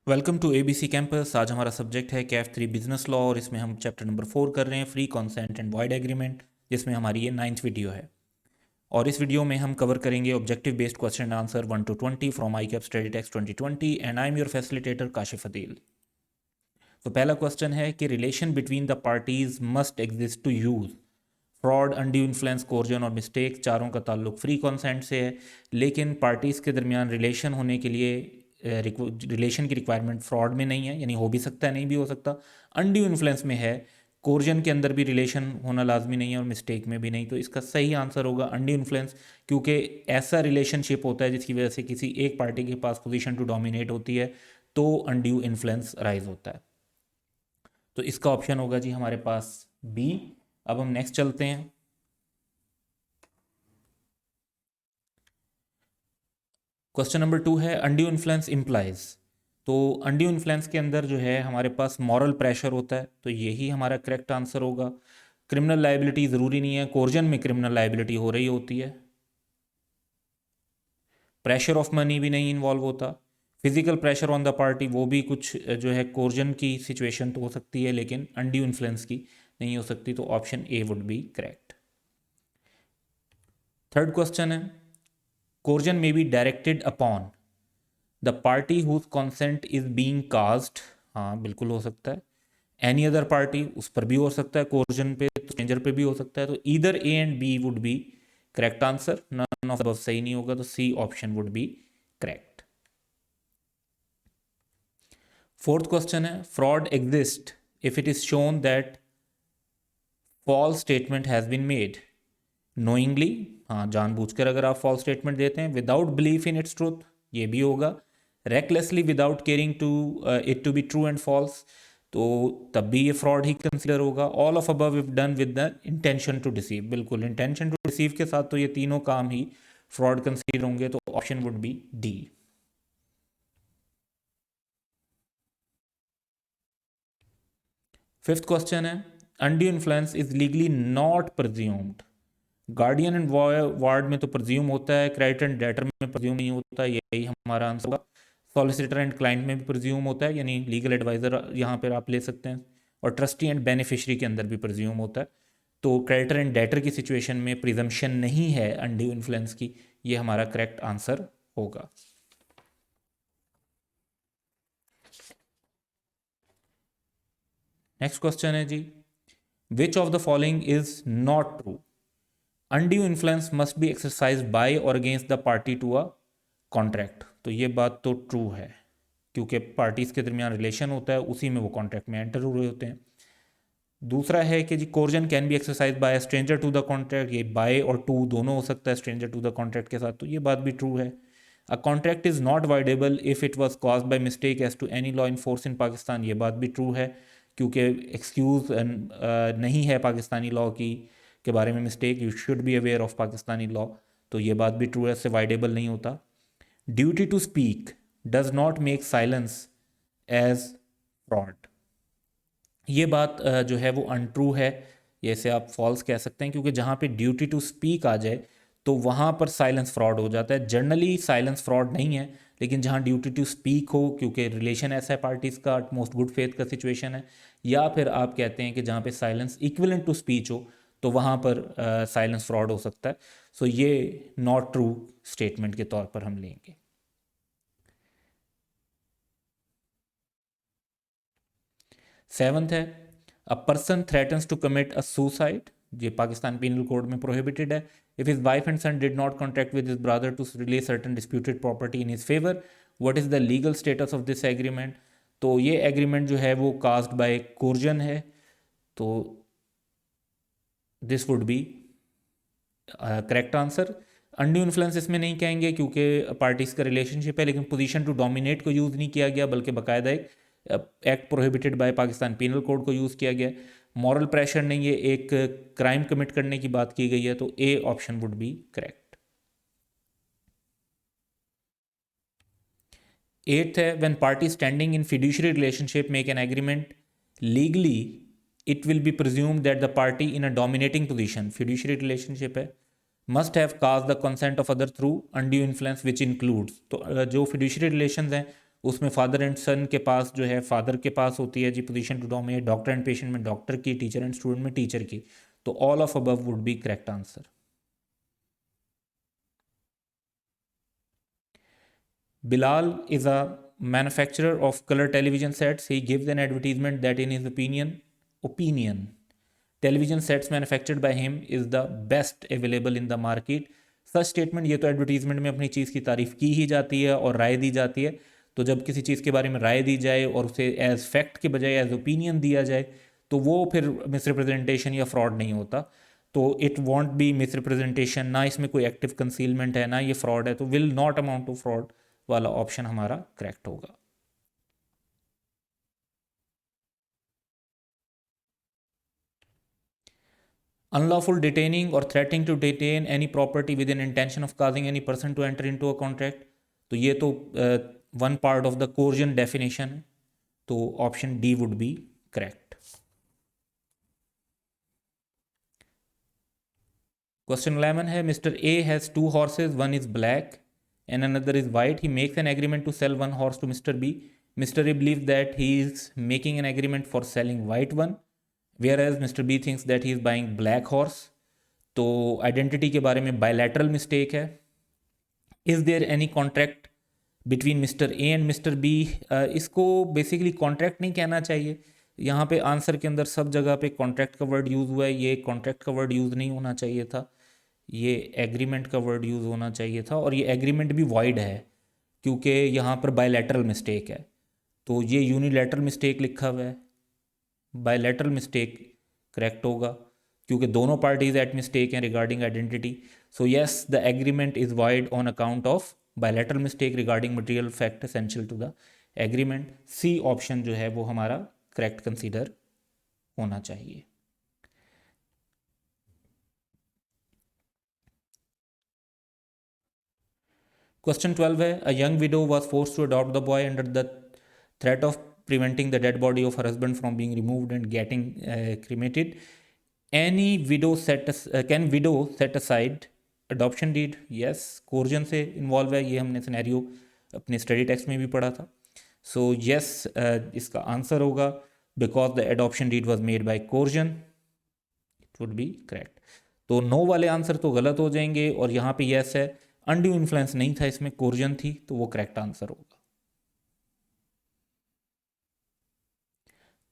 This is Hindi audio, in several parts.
Welcome to ABC campus. आज हमारा सब्जेक्ट है कैफ 3 बिजनेस लॉ और इसमें हम चैप्टर नंबर 4 कर रहे हैं free consent and void agreement, जिसमें हमारी ये 9th वीडियो है। और इस वीडियो में हम कवर करेंगे objective based question and answer 1 to 20 from ICAP study text 2020 and I am your facilitator Kashif Adeel. तो पहला क्वेश्चन है कि relation between the parties must exist to use fraud, undue influence, coercion और मिस्टेक। चारों का ताल्लुक फ्री कॉन्सेंट से है, लेकिन पार्टीज़ के दरमियान रिलेशन होने के लिए रिलेशन की रिक्वायरमेंट फ्रॉड में नहीं है, यानी हो भी सकता है नहीं भी हो सकता। अनड्यू इन्फ्लुएंस में है, कोर्जन के अंदर भी रिलेशन होना लाजमी नहीं है और मिस्टेक में भी नहीं। तो इसका सही आंसर होगा अनड्यू इन्फ्लुएंस, क्योंकि ऐसा रिलेशनशिप होता है जिसकी वजह से किसी एक पार्टी के पास पोजीशन टू डोमिनेट होती है, तो अनड्यू इन्फ्लुएंस राइज होता है। तो इसका ऑप्शन होगा जी हमारे पास बी। अब हम नेक्स्ट चलते हैं। क्वेश्चन नंबर 2 है अनड्यू इन्फ्लुएंस इम्प्लाइज। तो अनड्यू इन्फ्लुएंस के अंदर जो है हमारे पास मॉरल प्रेशर होता है, तो यही हमारा करेक्ट आंसर होगा। क्रिमिनल लायबिलिटी ज़रूरी नहीं है, कोर्जन में क्रिमिनल लायबिलिटी हो रही होती है। प्रेशर ऑफ मनी भी नहीं इन्वॉल्व होता। Physical pressure on the party वो भी कुछ जो है कोर्जन की सिचुएशन तो हो सकती है, लेकिन अनड्यू इन्फ्लुएंस की नहीं हो सकती। तो option A would be correct. Third question है कोर्जन में be directed upon the party whose consent is being caused. हाँ बिल्कुल हो सकता है। एनी अदर पार्टी, उस पर भी हो सकता है, कोर्जन पे तो स्ट्रेंजर पे भी हो सकता है। तो either A and B would be correct answer. None of above सही नहीं होगा, तो C option would be correct. Fourth question है fraud exist if it is shown that false statement has been made knowingly. हाँ जानबूझकर अगर आप फॉल्स स्टेटमेंट देते हैं, without belief in its truth, ये भी होगा। Recklessly without caring to it to be true and false, तो तब भी ये फ्रॉड ही कंसिडर होगा। All of above if done with the intention to deceive, बिल्कुल इंटेंशन टू डिसीव के साथ तो ये तीनों काम ही फ्रॉड कंसिडर होंगे। तो option would be D. Fifth question है undue influence is legally not presumed. Guardian and ward में तो प्रज्यूम होता है, क्रेडिटर एंड डेटर में प्रज्यूम नहीं होता, यही हमारा आंसर होगा। सॉलिसिटर एंड क्लाइंट में भी प्रज्यूम होता है, यानी लीगल एडवाइजर यहाँ पर आप ले सकते हैं। और ट्रस्टी एंड बेनिफिशरी के अंदर भी प्रज्यूम होता है। तो क्रेडिटर एंड डेटर की सिचुएशन में प्रिजम्पशन नहीं है अनड्यू इन्फ्लुएंस की, ये हमारा करेक्ट आंसर होगा। नेक्स्ट क्वेश्चन है जी which of the following is not true. Undue influence must be exercise by और against the party to a contract. तो ये बात तो ट्रू है, क्योंकि पार्टीज के दरमियान रिलेशन होता है, उसी में वो कॉन्ट्रैक्ट में एंटर हुए होते हैं। दूसरा है कि जी coercion can be exercise by stranger to the contract, ये बाय और टू दोनों हो सकता है स्ट्रेंजर टू द कॉन्ट्रैक्ट के साथ, तो ये बात भी ट्रू है। A contract is not voidable if it was caused by mistake as to any law in force in Pakistan, ये बात भी ट्रू है, क्योंकि एक्सक्यूज नहीं है पाकिस्तानी लॉ की के बारे में mistake, you should be aware of Pakistani law, तो ये बात भी ट्रू है, इससे वाइडेबल नहीं होता। Duty to speak does not make silence as fraud, ये बात जो है वो अनट्रू है, ये से आप फॉल्स कह सकते हैं, क्योंकि जहाँ पे ड्यूटी टू स्पीक आ जाए तो वहाँ पर साइलेंस फ्रॉड हो जाता है। जनरली साइलेंस फ्रॉड नहीं है, लेकिन जहाँ ड्यूटी टू स्पीक हो, क्योंकि रिलेशन ऐसा है पार्टीज़ का, मोस्ट गुड फेथ का सिचुएशन है, या फिर आप कहते हैं कि जहाँ पे साइलेंस इक्विवेलेंट टू स्पीच हो, तो वहाँ पर साइलेंस फ्रॉड हो सकता है। सो ये नॉट ट्रू स्टेटमेंट के तौर पर हम लेंगे। सेवंथ है a person threatens to commit a suicide, ये पाकिस्तान पीनल कोड में प्रोहिबिटेड है। If his wife and son did not contract with his brother to release certain disputed property in his favour, what is the legal status of this agreement. तो ये एग्रीमेंट जो है वो कास्ट बाय कोर्जन है, तो this would be correct answer. Undue influence इसमें नहीं कहेंगे, क्योंकि पार्टीज का रिलेशनशिप है, लेकिन पोजीशन टू डोमिनेट को यूज़ नहीं किया गया, बल्कि बाकायदा एक act prohibited by Pakistan penal code को यूज़ किया गया। मॉरल प्रेशर नहीं, ये एक क्राइम कमिट करने की बात की गई है, तो A option would be correct. Eighth है when party standing in fiduciary relationship make an agreement legally it will be presume that the party in a dominating position, fiduciary relationship है, must have cast the consent of other through undue influence which includes. तो जो फिड्यूशरी रिलेशंस हैं उसमें फादर एंड सन के पास जो है फादर के पास होती है जी position to dominate, doctor and patient में डॉक्टर की, टीचर एंड स्टूडेंट में टीचर की। तो all of above would be correct answer. Bilal is a manufacturer of color television sets. He gives an advertisement that, in his opinion, television sets manufactured by him is the best available in the market. Such statement, ये तो एडवर्टीजमेंट में अपनी चीज़ की तारीफ की ही जाती है और राय दी जाती है। तो जब किसी चीज़ के बारे में राय दी जाए और उसे एज फैक्ट के बजाय एज ओपिनियन दिया जाए तो वो फिर मिसरिप्रेजेंटेशन या फ्रॉड नहीं होता। तो इट वॉन्ट बी मिसरिप्रेजेंटेशन, ना इसमें कोई एक्टिव कंसीलमेंट है ना ये फ्रॉड है, तो will not amount to fraud वाला ऑप्शन हमारा करेक्ट होगा। Unlawful detaining or threatening to detain any property with an intention of causing any person to enter into a contract, तो ये तो one part of the coercion definition है, तो option D would be correct. Question 11 है, mister A has two horses, one is black and another is white. He makes an agreement to sell one horse to Mr. B. Mr. A believes that he is making an agreement for selling white one, whereas Mr. B thinks that he is buying black horse. तो आइडेंटिटी के बारे में बायलैटरल मिस्टेक है। Is there any contract between mister A and mister B? इसको बेसिकली कॉन्ट्रैक्ट नहीं कहना चाहिए। यहाँ पे आंसर के अंदर सब जगह पे कॉन्ट्रैक्ट का वर्ड यूज़ हुआ है, ये कॉन्ट्रैक्ट का वर्ड यूज़ नहीं होना चाहिए था, ये एग्रीमेंट का वर्ड यूज़ होना चाहिए था। और ये एग्रीमेंट भी वॉइड है क्योंकि यहाँ पर बायलैटरल मिस्टेक है, तो ये यूनिलैटरल मिस्टेक लिखा हुआ है। बायलैटरल मिस्टेक करेक्ट होगा क्योंकि दोनों पार्टीज एट मिस्टेक हैं regarding identity. So yes, the agreement is void on account of bilateral mistake regarding material fact essential to the agreement. C option जो है वो हमारा करेक्ट कंसीडर होना चाहिए। क्वेश्चन 12 है, a young widow was force to adopt the boy under the threat of preventing the dead body of her husband from being removed and getting cremated. Any widow can widow set aside adoption deed? Yes, coercion से इन्वॉल्व है, ये हमने सिनेरियो अपने स्टडी टेक्स्ट में भी पढ़ा था। सो yes, इसका आंसर होगा because the adoption deed was made by coercion, it would be correct. तो नो वाले आंसर तो गलत हो जाएंगे और यहाँ पे यस है, अनड्यू इन्फ्लुएंस नहीं था इसमें, कोर्जन थी, तो वो करेक्ट आंसर होगा।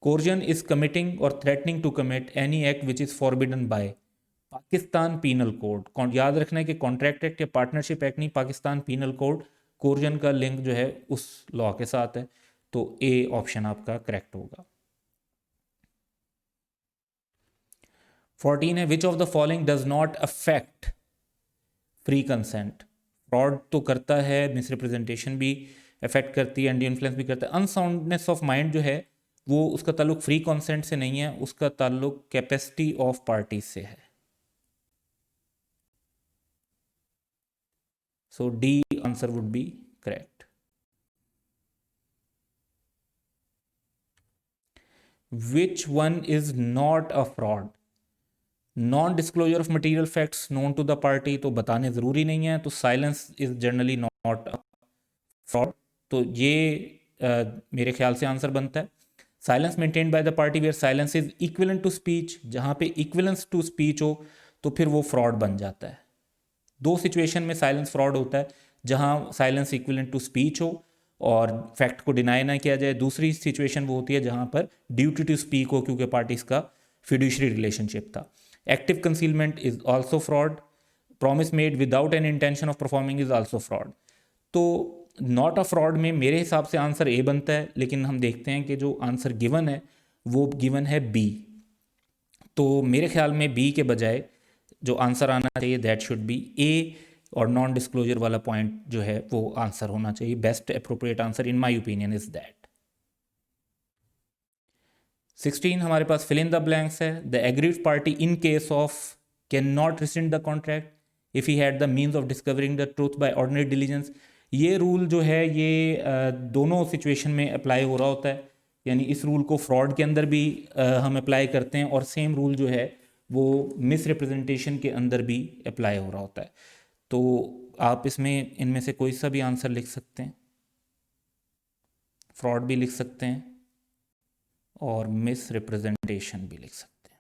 कोर्जन इज कमिटिंग और threatening to commit any act which is forbidden by Pakistan penal code. याद रखना है कि कॉन्ट्रैक्ट एक्ट या पार्टनरशिप एक्ट नहीं, पाकिस्तान पीनल कोड। कोर्जन का लिंक जो है उस लॉ के साथ है, तो ए ऑप्शन आपका करेक्ट होगा। 14 है, विच of the following does not affect free consent? Fraud तो करता है, मिसरिप्रेजेंटेशन भी अफेक्ट करती है, अनड्यू इन्फ्लुएंस भी करता है। अनसाउंडनेस ऑफ माइंड जो है वो उसका ताल्लुक फ्री कंसेंट से नहीं है, उसका ताल्लुक कैपेसिटी ऑफ पार्टीज से है। So D answer would be correct. Which one is not a fraud? Non disclosure of material facts known to the party, तो बताने ज़रूरी नहीं है, तो silence is generally not a fraud. तो ये मेरे ख्याल से आंसर बनता है। Silence maintained by the party where silence is equivalent to speech, जहाँ पे इक्विवेलेंस टू स्पीच हो तो फिर वो फ्रॉड बन जाता है। दो सिचुएशन में साइलेंस फ्रॉड होता है, जहाँ साइलेंस इक्विवेलेंट टू स्पीच हो और फैक्ट को डिनाई ना किया जाए। दूसरी सिचुएशन वो होती है जहाँ पर ड्यूटी टू स्पीक हो क्योंकि पार्टीज का फिड्यूशरी रिलेशनशिप था। Active concealment is also fraud, promise made without an intention of performing is also fraud. तो नॉट अ फ्रॉड में मेरे हिसाब से आंसर ए बनता है, लेकिन हम देखते हैं कि जो आंसर गिवन है वो गिवन है बी। तो मेरे ख्याल में बी के बजाय जो आंसर आना चाहिए दैट शुड बी ए, और नॉन डिस्क्लोजर वाला पॉइंट जो है वो आंसर होना चाहिए। Best appropriate answer in my opinion is that. 16 हमारे पास फिल इन द ब्लैंक्स है। The agreed party in case of can not resend the contract if he had the means of discovering the truth by ordinary diligence. ये रूल जो है ये दोनों सिचुएशन में अप्लाई हो रहा होता है, यानी इस रूल को फ्रॉड के अंदर भी हम अप्लाई करते हैं और सेम रूल जो है वो मिस रिप्रेजेंटेशन के अंदर भी अप्लाई हो रहा होता है। तो आप इसमें इनमें से कोई सा भी आंसर लिख सकते हैं। फ्रॉड भी लिख सकते हैं और मिस रिप्रेजेंटेशन भी लिख सकते हैं।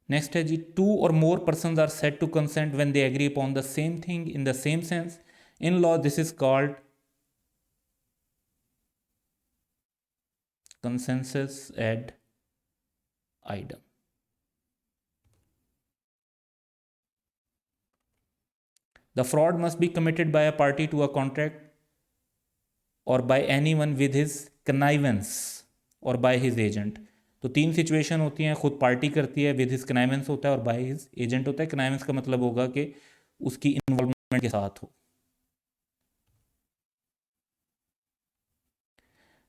नेक्स्ट है जी, 2 or more persons are said to consent when they agree upon the same thing in the same sense. In law, this is called consensus ad idem. The fraud must be committed by a party to a contract or by anyone with his connivance or by his agent. तो 3 सिचुएशन होती हैं, खुद पार्टी करती है, विद हिज कनाइवेंस होता है और बाय हिज एजेंट होता है। कनाइवेंस का मतलब होगा कि उसकी इन्वॉल्वमेंट के साथ हो।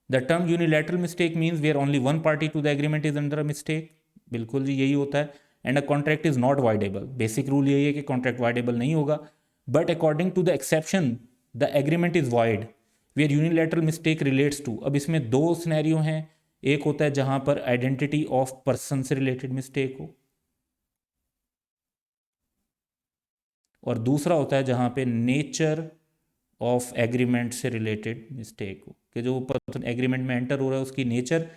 The term unilateral mistake means where only one party to the agreement is under a mistake. बिल्कुल जी यही होता है। And a contract is not voidable. Basic rule यही है कि कॉन्ट्रैक्ट वाइडेबल नहीं होगा। But according to the exception the agreement is void where unilateral mistake relates to. अब इसमें 2 सिनेरियो हैं। एक होता है जहां पर आइडेंटिटी ऑफ पर्सन से रिलेटेड मिस्टेक हो, और दूसरा होता है जहां पे नेचर ऑफ एग्रीमेंट से रिलेटेड मिस्टेक हो, कि जो पर्सन एग्रीमेंट में एंटर हो रहा है उसकी नेचर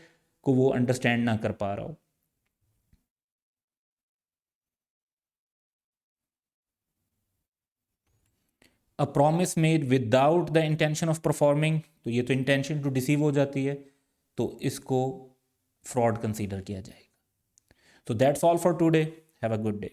को वो अंडरस्टैंड ना कर पा रहा हो। A promise made without the intention of performing, तो ये तो इंटेंशन टू डिसीव हो जाती है, तो इसको फ्रॉड कंसीडर किया जाएगा। So that's all for today. Have a good day.